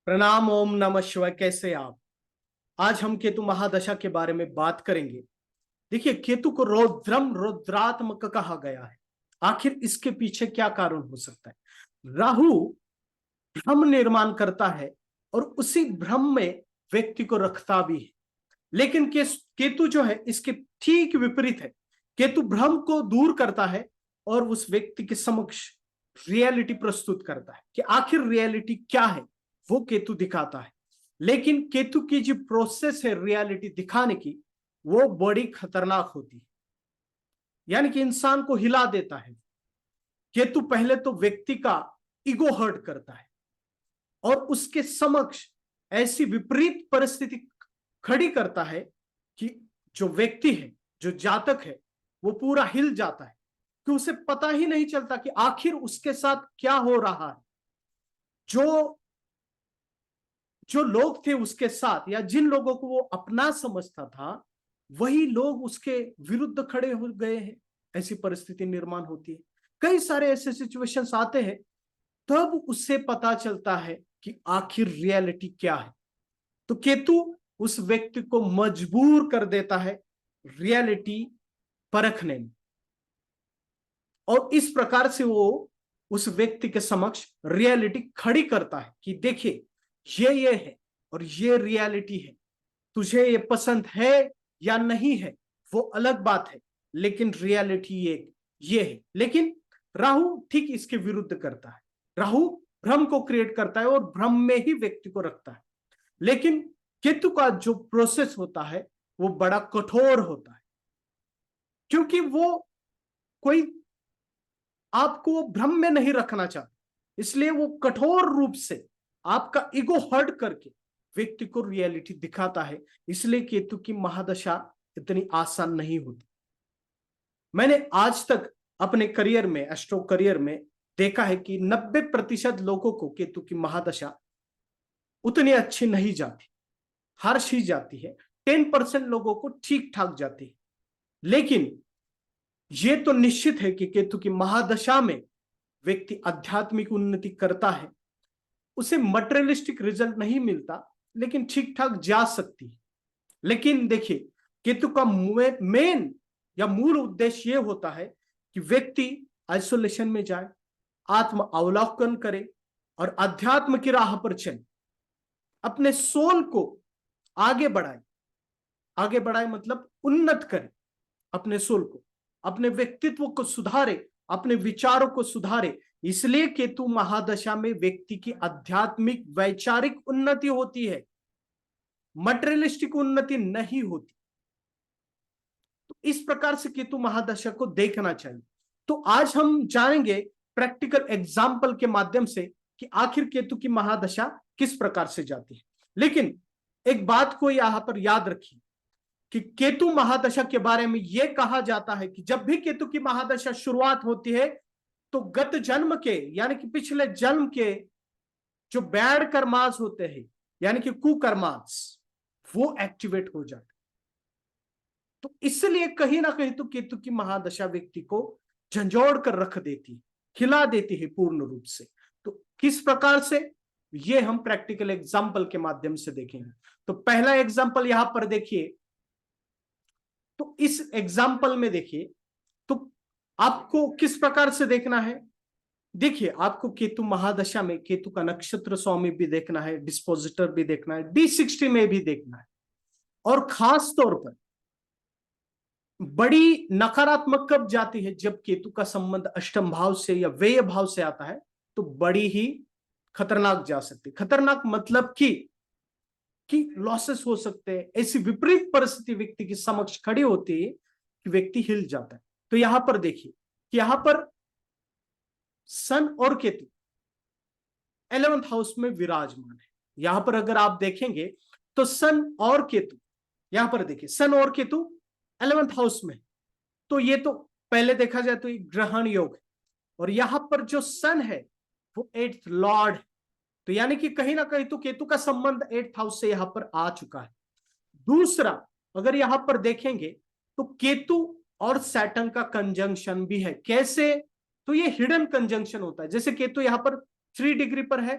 प्रणाम। ओम नमः शिवाय। कैसे आप? आज हम केतु महादशा के बारे में बात करेंगे। देखिए, केतु को रौद्रम रौद्रात्मक कहा गया है। आखिर इसके पीछे क्या कारण हो सकता है? राहु भ्रम निर्माण करता है और उसी भ्रम में व्यक्ति को रखता भी है। लेकिन केतु जो है इसके ठीक विपरीत है। केतु भ्रम को दूर करता है और उस व्यक्ति के समक्ष रियलिटी प्रस्तुत करता है कि आखिर रियलिटी क्या है, वो केतु दिखाता है। लेकिन केतु की जो प्रोसेस है रियलिटी दिखाने की, वो बड़ी खतरनाक होती है, यानी कि इंसान को हिला देता है। केतु पहले तो व्यक्ति का ईगो हर्ट करता है और उसके समक्ष ऐसी विपरीत परिस्थिति खड़ी करता है कि जो व्यक्ति है, जो जातक है, वो पूरा हिल जाता है कि उसे पता ही नहीं चलता कि आखिर उसके साथ क्या हो रहा है। जो जो लोग थे उसके साथ, या जिन लोगों को वो अपना समझता था, वही लोग उसके विरुद्ध खड़े हो गए हैं। ऐसी परिस्थिति निर्माण होती है। कई सारे ऐसे सिचुएशंस आते हैं, तब उससे पता चलता है कि आखिर रियलिटी क्या है। तो केतु उस व्यक्ति को मजबूर कर देता है रियलिटी परखने में, और इस प्रकार से वो उस व्यक्ति के समक्ष रियलिटी खड़ी करता है कि देखिए, ये है और ये रियलिटी है। तुझे ये पसंद है या नहीं है वो अलग बात है, लेकिन रियलिटी ये है। लेकिन राहु ठीक इसके विरुद्ध करता है। राहु भ्रम को क्रिएट करता है और भ्रम में ही व्यक्ति को रखता है। लेकिन केतु का जो प्रोसेस होता है वो बड़ा कठोर होता है, क्योंकि वो कोई आपको वो भ्रम में नहीं रखना चाहता। इसलिए वो कठोर रूप से आपका ईगो हर्ट करके व्यक्ति को रियलिटी दिखाता है। इसलिए केतु की महादशा इतनी आसान नहीं होती। मैंने आज तक अपने करियर में, एस्ट्रो करियर में देखा है कि 90% लोगों को केतु की महादशा उतनी अच्छी नहीं जाती, हार्श ही जाती है। 10% लोगों को ठीक ठाक जाती है। लेकिन ये तो निश्चित है कि केतु की महादशा में व्यक्ति आध्यात्मिक उन्नति करता है। उसे मटेरियलिस्टिक रिजल्ट नहीं मिलता, लेकिन ठीक ठाक जा सकती है। लेकिन देखिए, केतु का मेन या मूल उद्देश्य यह होता है कि व्यक्ति आइसोलेशन में जाए, आत्म अवलोकन करे और अध्यात्म की राह पर चले, अपने सोल को आगे बढ़ाए। आगे बढ़ाए मतलब उन्नत करे अपने सोल को, अपने व्यक्तित्व को सुधारे, अपने विचारों को सुधारे। इसलिए केतु महादशा में व्यक्ति की आध्यात्मिक वैचारिक उन्नति होती है, मटेरियलिस्टिक उन्नति नहीं होती। तो इस प्रकार से केतु महादशा को देखना चाहिए। तो आज हम जानेंगे प्रैक्टिकल एग्जाम्पल के माध्यम से कि आखिर केतु की महादशा किस प्रकार से जाती है। लेकिन एक बात को यहां पर याद रखिए कि केतु महादशा के बारे में यह कहा जाता है कि जब भी केतु की महादशा शुरुआत होती है, तो गत जन्म के, यानी कि पिछले जन्म के जो बैड कर्मास होते हैं, यानी कि कुकर्मास, वो एक्टिवेट हो जाते। तो इसलिए कहीं ना कहीं तो केतु की महादशा व्यक्ति को झंझोड़ कर रख देती, खिला देती है पूर्ण रूप से। तो किस प्रकार से, ये हम प्रैक्टिकल एग्जाम्पल के माध्यम से देखेंगे। तो पहला एग्जाम्पल यहां पर देखिए। तो इस एग्जाम्पल में देखिए, तो आपको किस प्रकार से देखना है। देखिए, आपको केतु महादशा में केतु का नक्षत्र स्वामी भी देखना है, डिस्पोजिटर भी देखना है, D60 में भी देखना है। और खास तौर पर बड़ी नकारात्मक कब जाती है, जब केतु का संबंध अष्टम भाव से या व्यय भाव से आता है, तो बड़ी ही खतरनाक जा सकती। खतरनाक मतलब कि लॉसेस हो सकते हैं। ऐसी विपरीत परिस्थिति व्यक्ति की समक्ष खड़ी होती है कि व्यक्ति हिल जाता है। तो यहां पर देखिए कि यहां पर सन और केतु 11th हाउस में विराजमान है। यहां पर अगर आप देखेंगे तो सन और केतु, यहां पर देखिए सन और केतु 11th हाउस में, तो ये तो पहले देखा जाए तो एक ग्रहण योग है। और यहां पर जो सन है वो 8th लॉर्ड है। तो यानी कि कहीं ना कहीं तो केतु का संबंध 8th हाउस से यहां पर आ चुका है। दूसरा, अगर यहां पर देखेंगे तो केतु और सैटर्न का कंजंक्शन भी है। कैसे? तो ये हिडन कंजंक्शन होता है। जैसे केतु यहां पर 3 डिग्री पर है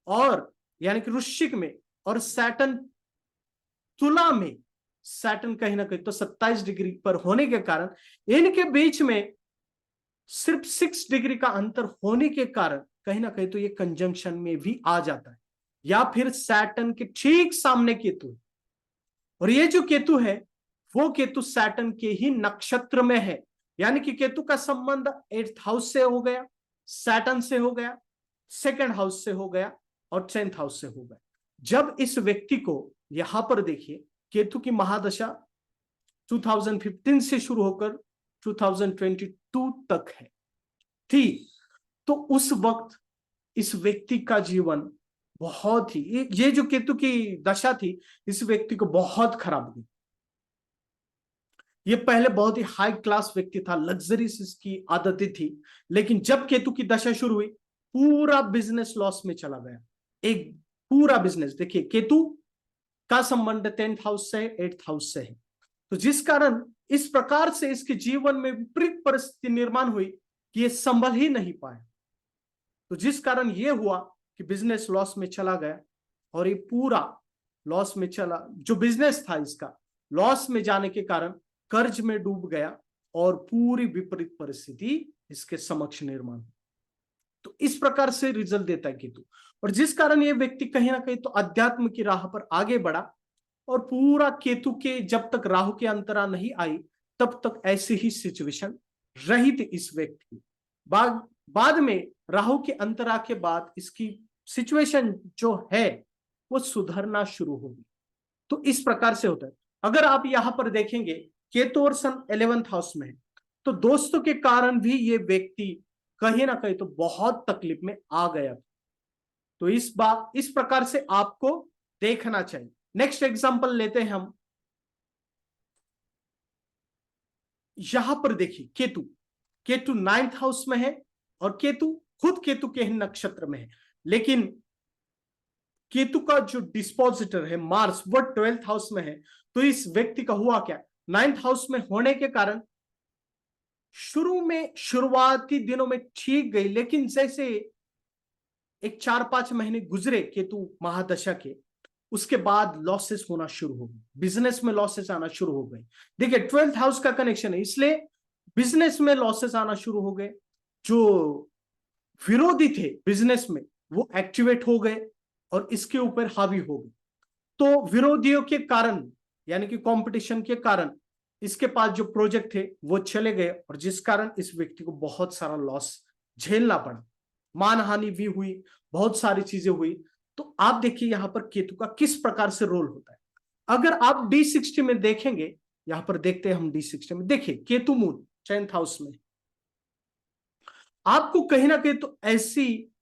और यानी कि वृश्चिक में, और सैटर्न तुला में। सैटर्न कहीं ना कहीं तो 27 डिग्री पर होने के कारण इनके बीच में सिर्फ 6 डिग्री का अंतर होने के कारण कहीं ना कहीं तो ये कंजंक्शन में भी आ जाता है। या फिर सैटर्न के ठीक सामने केतु, और ये जो केतु है वो केतु सैटर्न के ही नक्षत्र में है। यानी कि केतु का संबंध 8th हाउस से हो गया, सैटर्न से हो गया, 2nd हाउस से हो गया, और 10th हाउस से हो गया। जब इस व्यक्ति को यहां पर देखिए केतु की महादशा 2015 से शुरू होकर 2022 तक है थी, तो उस वक्त इस व्यक्ति का जीवन बहुत ही, ये जो केतु की दशा थी इस व्यक्ति को बहुत खराब हुई। ये पहले बहुत ही हाई क्लास व्यक्ति था, लग्जरीज इसकी आदतें थी, लेकिन जब केतु की दशा शुरू हुई पूरा बिजनेस लॉस में चला गया। एक पूरा बिजनेस, देखिए केतु का संबंध 10th हाउस से 8th हाउस से है, तो जिस कारण इस प्रकार से इसके जीवन में विपरीत परिस्थिति निर्माण हुई कि ये संभल ही नहीं पाया। तो जिस कारण ये हुआ कि बिजनेस लॉस में चला गया, और ये पूरा लॉस में चला, जो बिजनेस था इसका लॉस में जाने के कारण कर्ज में डूब गया, और पूरी विपरीत परिस्थिति इसके समक्ष निर्माण हुई। तो इस प्रकार से रिजल्ट देता है केतु, और जिस कारण ये व्यक्ति कहीं ना कहीं तो अध्यात्म की राह पर आगे बढ़ा, और पूरा केतु के जब तक राहु की अंतरा नहीं आई तब तक ऐसी ही सिचुएशन रही थी इस व्यक्ति की। बाद में राहु के अंतरा के बाद इसकी सिचुएशन जो है वो सुधरना शुरू होगी। तो इस प्रकार से होता है। अगर आप यहां पर देखेंगे केतु और सन 11th हाउस में है, तो दोस्तों के कारण भी ये व्यक्ति कहीं ना कहीं तो बहुत तकलीफ में आ गया। तो इस प्रकार से आपको देखना चाहिए। नेक्स्ट एग्जांपल लेते हैं हम। यहां पर देखिए केतु 9th हाउस में है, और खुद केतु के ही नक्षत्र में है, लेकिन केतु का जो डिस्पोजिटर है मार्स वो 12th हाउस में है। तो इस व्यक्ति का हुआ क्या, 9th हाउस में होने के कारण शुरुआती दिनों में ठीक गई, लेकिन जैसे एक 4-5 महीने गुजरे केतु महादशा के, उसके बाद लॉसेस होना शुरू हो गए, बिजनेस में लॉसेस आना शुरू हो गए। देखिए 12th हाउस का कनेक्शन है, इसलिए बिजनेस में लॉसेस आना शुरू हो गए। जो विरोधी थे बिजनेस में वो एक्टिवेट हो गए और इसके ऊपर हावी हो गए। तो विरोधियों के कारण यानी कि कंपटीशन के कारण इसके पास जो प्रोजेक्ट थे वो चले गए, और जिस कारण इस व्यक्ति को बहुत सारा लॉस झेलना पड़ा, मानहानि भी हुई, बहुत सारी चीजें हुई। तो आप देखिए यहां पर केतु का किस प्रकार से रोल होता है। अगर आप D60 में देखेंगे, यहां पर देखते हैं हम D60 में, देखिए केतु मून 10th हाउस में, आपको कहीं ना कहीं तो ऐसी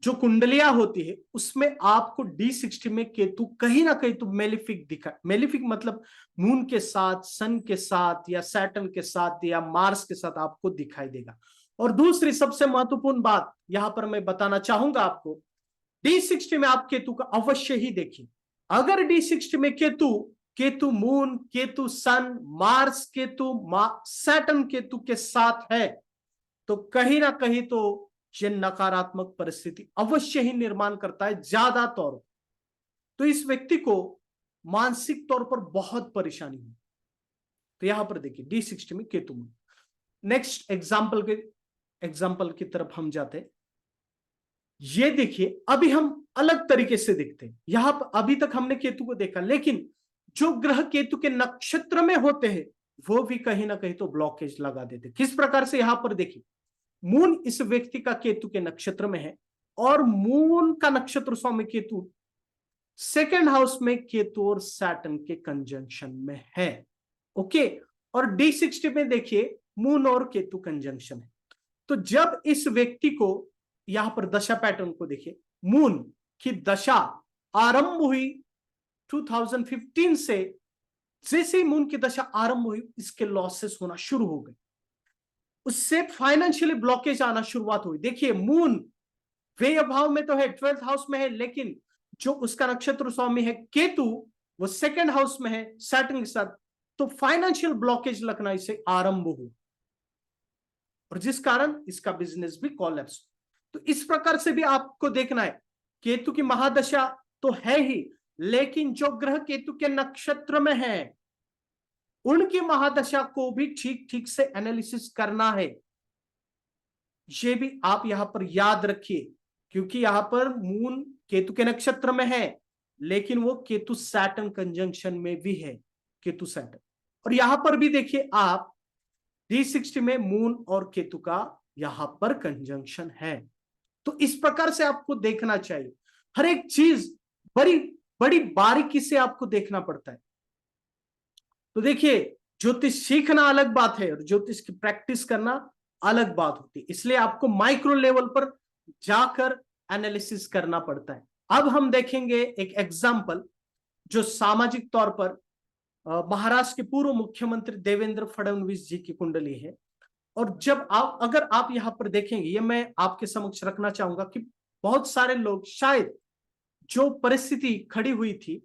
जो कुंडलियां होती है उसमें आपको D60 में केतु कहीं ना कहीं तो मेलिफिक दिखा। मेलिफिक मतलब मून के साथ, सन के साथ, या सैटर्न के साथ, या मार्स के साथ आपको दिखाई देगा। और दूसरी सबसे महत्वपूर्ण बात यहां पर मैं बताना चाहूंगा आपको, D60 में आप केतु का अवश्य ही देखिए। अगर D60 में केतु मून, केतु सन, मार्स केतु, सैटर्न केतु के साथ है, तो कहीं ना कहीं तो ये नकारात्मक परिस्थिति अवश्य ही निर्माण करता है ज्यादा तौर पर। तो इस व्यक्ति को मानसिक तौर पर बहुत परेशानी हुई। तो यहां पर देखिए D60 में केतु मून। नेक्स्ट एग्जाम्पल की तरफ हम जाते हैं। ये देखिए अभी हम अलग तरीके से देखते हैं। यहां पर अभी तक हमने केतु को देखा, लेकिन जो ग्रह केतु के नक्षत्र में होते हैं वो भी कहीं ना कहीं तो ब्लॉकेज लगा देते। किस प्रकार से, यहां पर देखिए मून इस व्यक्ति का केतु के नक्षत्र में है, और मून का नक्षत्र स्वामी केतु 2nd हाउस में केतु और सैटर्न के कंजंक्शन में है। ओके, और D60 में देखिए मून और केतु कंजंक्शन है। तो जब इस व्यक्ति को यहां पर दशा पैटर्न को देखिए, मून की दशा आरंभ हुई 2015 से, जैसे ही मून की दशा आरंभ हुई इसके लॉसेस होना शुरू हो गए, उससे फाइनेंशियली ब्लॉकेज आना शुरुआत हुई। देखिए मून व्यय भाव में तो है, 12th हाउस में है, लेकिन जो उसका नक्षत्र स्वामी है केतु वो 2nd हाउस में है सैटर्न के साथ, तो फाइनेंशियल ब्लॉकेज लगना इसे आरंभ हुआ, और जिस कारण इसका बिजनेस भी कोलैप्स। तो इस प्रकार से भी आपको देखना है केतु की महादशा तो है ही, लेकिन जो ग्रह केतु के नक्षत्र में है उनकी महादशा को भी ठीक ठीक से एनालिसिस करना है। ये भी आप यहां पर याद रखिए, क्योंकि यहां पर मून केतु के नक्षत्र में है, लेकिन वो केतु सैटर्न कंजंक्शन में भी है, केतु सैटर्न। और यहां पर भी देखिए आप D60 में मून और केतु का यहां पर कंजंक्शन है। तो इस प्रकार से आपको देखना चाहिए, हर एक चीज बड़ी बड़ी बारीकी से आपको देखना पड़ता है। तो देखिए, ज्योतिष सीखना अलग बात है और ज्योतिष की प्रैक्टिस करना अलग बात होती है, इसलिए आपको माइक्रो लेवल पर जाकर एनालिसिस करना पड़ता है। अब हम देखेंगे एक एग्जाम्पल जो सामाजिक तौर पर महाराष्ट्र के पूर्व मुख्यमंत्री देवेंद्र फडणवीस जी की कुंडली है। और जब आप अगर आप यहां पर देखेंगे, ये मैं आपके समक्ष रखना चाहूंगा कि बहुत सारे लोग शायद जो परिस्थिति खड़ी हुई थी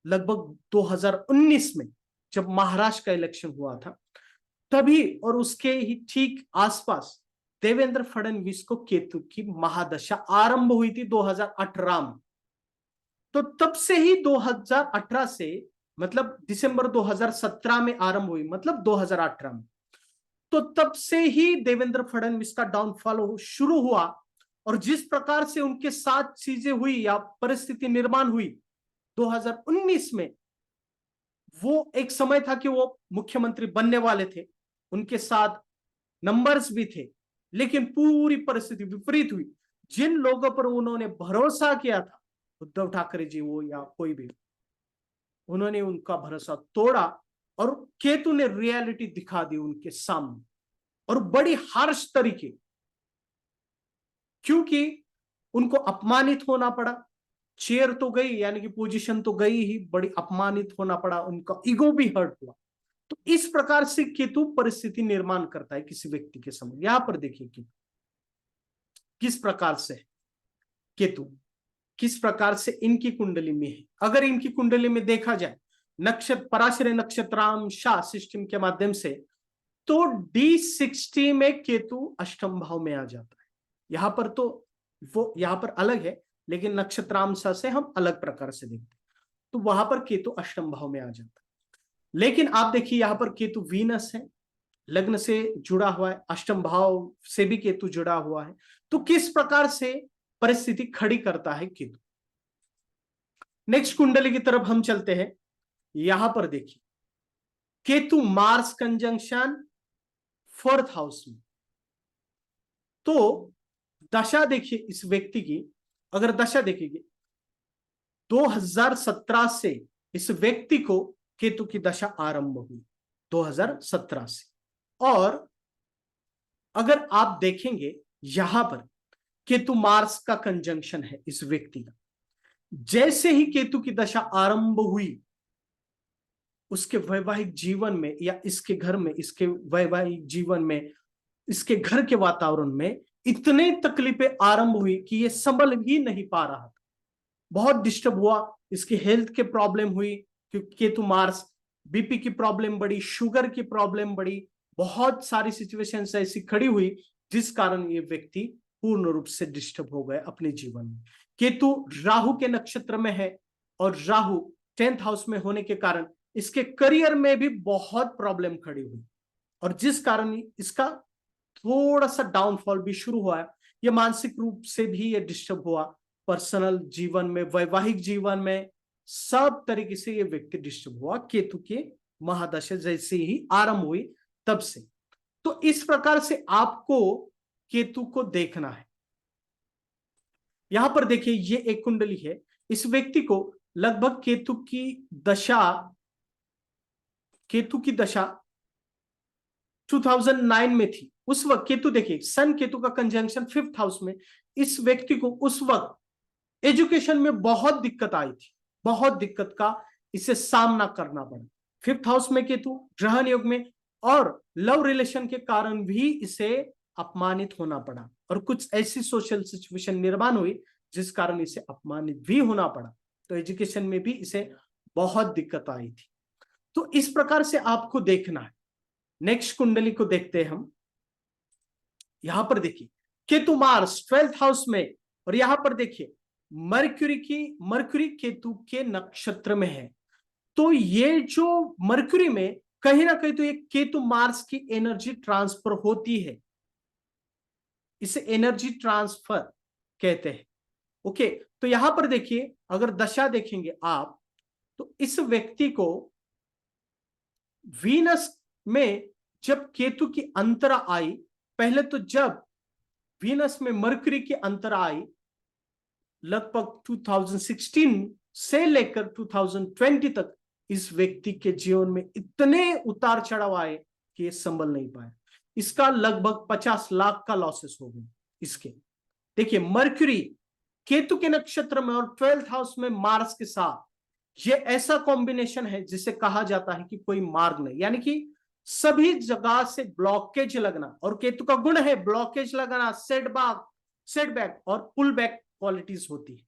लगभग 2019 में जब महाराष्ट्र का इलेक्शन हुआ था, तभी और उसके ही ठीक आसपास देवेंद्र फडणवीस को केतु की महादशा आरंभ हुई थी 2018 में। तो तब से ही 2018 से मतलब दिसंबर 2017 में आरंभ हुई, मतलब 2018 में, तो तब से ही देवेंद्र फडणवीस का डाउनफॉल शुरू हुआ। और जिस प्रकार से उनके साथ चीजें हुई या परिस्थिति निर्माण हुई 2019 में, वो एक समय था कि वो मुख्यमंत्री बनने वाले थे, उनके साथ नंबर्स भी थे, लेकिन पूरी परिस्थिति विपरीत हुई। जिन लोगों पर उन्होंने भरोसा किया था, उद्धव ठाकरे जी वो या कोई भी, उन्होंने उनका भरोसा तोड़ा और केतु ने रियलिटी दिखा दी उनके सामने, और बड़ी हार्श तरीके, क्योंकि उनको अपमानित होना पड़ा। चेयर तो गई, यानी कि पोजीशन तो गई ही, बड़ी अपमानित होना पड़ा, उनका ईगो भी हर्ट हुआ। तो इस प्रकार से केतु परिस्थिति निर्माण करता है किसी व्यक्ति के समझ। यहां पर देखिए कि किस प्रकार से केतु किस प्रकार से इनकी कुंडली में है। अगर इनकी कुंडली में देखा जाए नक्षत्र पराशर नक्षत्रांशा सिस्टम के माध्यम से, तो D60 में केतु अष्टम भाव में आ जाता है। यहां पर तो वो यहां पर अलग है, लेकिन नक्षत्रांशा से हम अलग प्रकार से देखते हैं, तो वहां पर केतु अष्टम भाव में आ जाता है। लेकिन आप देखिए यहां पर केतु वीनस है, लग्न से जुड़ा हुआ है, अष्टम भाव से भी केतु जुड़ा हुआ है। तो किस प्रकार से परिस्थिति खड़ी करता है केतु। नेक्स्ट कुंडली की तरफ हम चलते हैं। यहां पर देखिए Ketu Mars conjunction 4th house में। तो दशा देखिए इस व्यक्ति की, अगर दशा देखेंगे 2017 से इस व्यक्ति को केतु की दशा आरंभ हुई 2017 से। और अगर आप देखेंगे यहां पर केतु मार्स का कंजंक्शन है इस व्यक्ति का। जैसे ही केतु की दशा आरंभ हुई, उसके वैवाहिक जीवन में या इसके घर में, इसके वैवाहिक जीवन में, इसके घर के वातावरण में इतने तकलीफें आरंभ हुई कि ये संभल ही नहीं पा रहा था। बहुत डिस्टर्ब हुआ, इसकी हेल्थ के प्रॉब्लम हुई, क्योंकि केतु मार्स, बीपी की प्रॉब्लम बढ़ी, शुगर की प्रॉब्लम बढ़ी, बहुत सारी सिचुएशंस ऐसी खड़ी हुई जिस कारण ये व्यक्ति पूर्ण रूप से डिस्टर्ब हो गए अपने जीवन में। केतु राहु के नक्षत्र में है और राहु 10th हाउस में होने के कारण इसके करियर में भी बहुत प्रॉब्लम खड़ी हुई, और जिस कारण इसका थोड़ा सा डाउनफॉल भी शुरू हुआ है। ये मानसिक रूप से भी ये डिस्टर्ब हुआ, पर्सनल जीवन में, वैवाहिक जीवन में, सब तरीके से ये व्यक्ति डिस्टर्ब हुआ केतु के महादशा जैसे ही आरंभ हुई तब से। तो इस प्रकार से आपको केतु को देखना है। यहां पर देखिए ये एक कुंडली है, इस व्यक्ति को लगभग केतु की दशा 2009 में थी। उस वक्त केतु देखिए सन केतु का कंजंक्शन 5th हाउस में, इस व्यक्ति को उस वक्त एजुकेशन में बहुत दिक्कत आई थी, बहुत दिक्कत का इसे सामना करना पड़ा। 5th हाउस में केतु ग्रहण योग में, और लव रिलेशन के कारण भी इसे अपमानित होना पड़ा, और कुछ ऐसी सोशल सिचुएशन निर्माण हुई जिस कारण इसे अपमानित भी होना पड़ा। तो एजुकेशन में भी इसे बहुत दिक्कत आई थी। तो इस प्रकार से आपको देखना है। नेक्स्ट कुंडली को देखते हैं हम। यहां पर देखिए केतु मार्स 12th हाउस में, और यहां पर देखिए मरक्यूरी केतु के नक्षत्र में है। तो ये जो मरक्यूरी में कहीं ना कहीं तो ये केतु मार्स की एनर्जी ट्रांसफर होती है, इसे एनर्जी ट्रांसफर कहते हैं। ओके, तो यहां पर देखिए अगर दशा देखेंगे आप, तो इस व्यक्ति को वीनस में जब केतु की अंतरा आई, पहले तो जब वीनस में मरकरी की अंतरा आई लगभग 2016 से लेकर 2020 तक, इस व्यक्ति के जीवन में इतने उतार चढ़ाव आए कि ये संभल नहीं पाए। इसका लगभग 50 लाख का लॉसेस हो गए इसके। देखिए मरकरी केतु के नक्षत्र में और 12th हाउस में मार्स के साथ, ये ऐसा कॉम्बिनेशन है जिसे कहा जाता है कि कोई मार्ग नहीं, यानी कि सभी जगह से ब्लॉकेज लगना, और केतु का गुण है ब्लॉकेज लगाना, सेटबैक और पुल बैक क्वालिटीज होती है।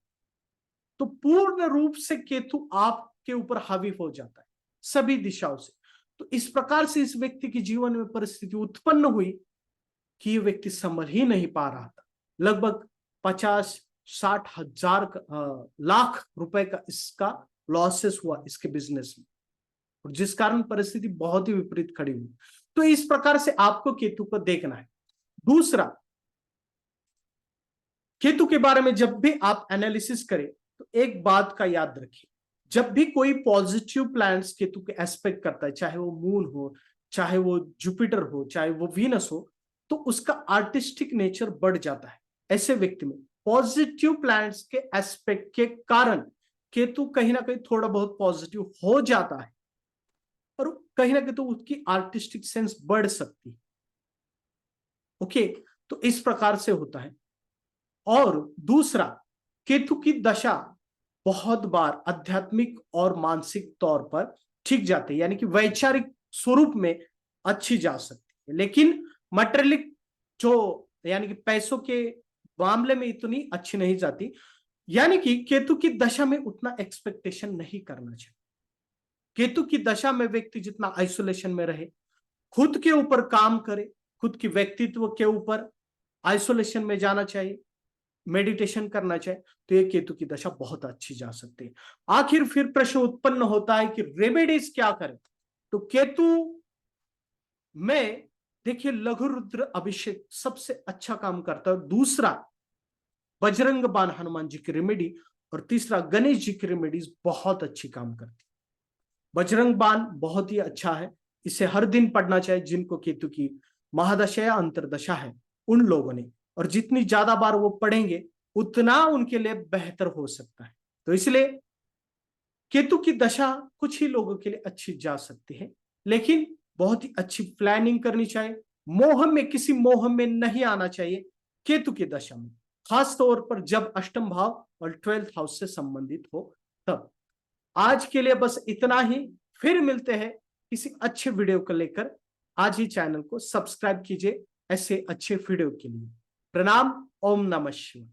तो पूर्ण रूप से केतु आपके ऊपर हावी हो जाता है सभी दिशाओं से। तो इस प्रकार से इस व्यक्ति के जीवन में परिस्थिति उत्पन्न हुई कि ये व्यक्ति संभल ही नहीं पा रहा था। लगभग 50-60 हजार लाख रुपए का इसका लॉसेस हुआ इसके बिजनेस में, और जिस कारण परिस्थिति बहुत ही विपरीत खड़ी हुई। तो इस प्रकार से आपको केतु को देखना है। दूसरा, केतु के बारे में जब भी आप एनालिसिस करें तो एक बात का याद रखिए, जब भी कोई पॉजिटिव प्लैनेट्स केतु के एस्पेक्ट करता है, चाहे वो मून हो, चाहे वो जुपिटर हो, चाहे वो वीनस हो, तो उसका आर्टिस्टिक नेचर बढ़ जाता है। ऐसे व्यक्ति में पॉजिटिव प्लैनेट्स के एस्पेक्ट के कारण केतु कहीं ना कहीं थोड़ा बहुत पॉजिटिव हो जाता है, और कहीं ना कहीं तो उसकी आर्टिस्टिक सेंस बढ़ सकती है। ओके, तो इस प्रकार से होता है। और दूसरा, केतु की दशा बहुत बार आध्यात्मिक और मानसिक तौर पर ठीक जाती है, यानी कि वैचारिक स्वरूप में अच्छी जा सकती है, लेकिन मटेरियलिक जो यानी कि पैसों के मामले में इतनी अच्छी नहीं जाती। यानी कि केतु की दशा में उतना एक्सपेक्टेशन नहीं करना चाहिए। केतु की दशा में व्यक्ति जितना आइसोलेशन में रहे, खुद के ऊपर काम करे, खुद की व्यक्तित्व के ऊपर आइसोलेशन में जाना चाहिए, मेडिटेशन करना चाहिए, तो ये केतु की दशा बहुत अच्छी जा सकती है। आखिर फिर प्रश्न उत्पन्न होता है कि रेमेडीज क्या करें। तो केतु में देखिए लघु रुद्र अभिषेक सबसे अच्छा काम करता है। दूसरा, बजरंग बाण हनुमान जी की रेमेडी, और तीसरा गणेश जी की रेमेडीज बहुत अच्छी काम करती है। बजरंग बाण बहुत ही अच्छा है, इसे हर दिन पढ़ना चाहिए जिनको केतु की महादशा या अंतरदशा है उन लोगों ने, और जितनी ज्यादा बार वो पढ़ेंगे उतना उनके लिए बेहतर हो सकता है। तो इसलिए केतु की दशा कुछ ही लोगों के लिए अच्छी जा सकती है, लेकिन बहुत ही अच्छी प्लानिंग करनी चाहिए। किसी मोह में नहीं आना चाहिए केतु की दशा में, खास तौर पर जब अष्टम भाव और 12th हाउस से संबंधित हो तब। आज के लिए बस इतना ही, फिर मिलते हैं किसी अच्छे वीडियो को लेकर। आज ही चैनल को सब्सक्राइब कीजिए ऐसे अच्छे वीडियो के लिए। प्रणाम, ओम नमः शिवाय।